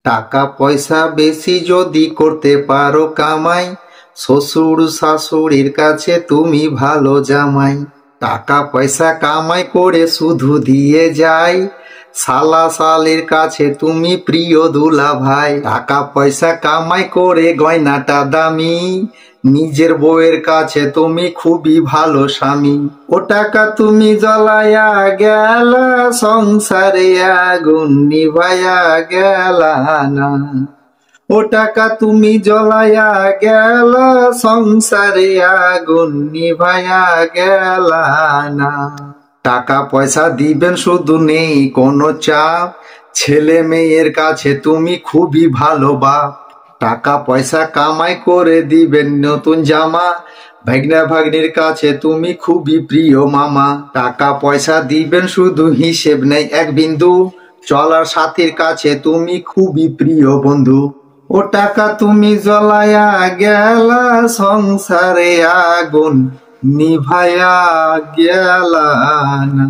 টাকা পয়সা বেশি যদি করতে পারো কামাই, শ্বশুর শাশুড়ির কাছে তুমি ভালো জামাই। টাকা পয়সা কামাই করে শুধু দিয়ে যাই, শালা শালির কাছে তুমি প্রিয় দুলা ভাই। টাকা পয়সা কামাই করে গয়নাটা দামি, নিজের বউয়ের কাছে তুমি খুবই ভালো স্বামী। ও টাকা তুমি জ্বলাইয়া গেলা, সংসারে আগুন নিভাইয়া গেলা না। ও টাকা তুমি জ্বলাইয়া গেলা, সংসারে আগুন নিভাইয়া গেলা না। টাকা পয়সা দিবেন শুধু নেই কোনো চাপ, ছেলে মেয়ের কাছে তুমি খুবই ভালো বাপ। টাকা পয়সা কামাই করে দিবেন নতুন জামা, ভাগ্না ভাগ্নির কাছে তুমি খুবই প্রিয় মামা। টাকা পয়সা দিবেন শুধু হিসেব নেই এক বিন্দু, চলার সাথীর কাছে তুমি খুবই প্রিয় বন্ধু। ও টাকা তুমি জ্বলাইয়া গেলা, সংসারে আগুন নিভাইয়া গেলা না।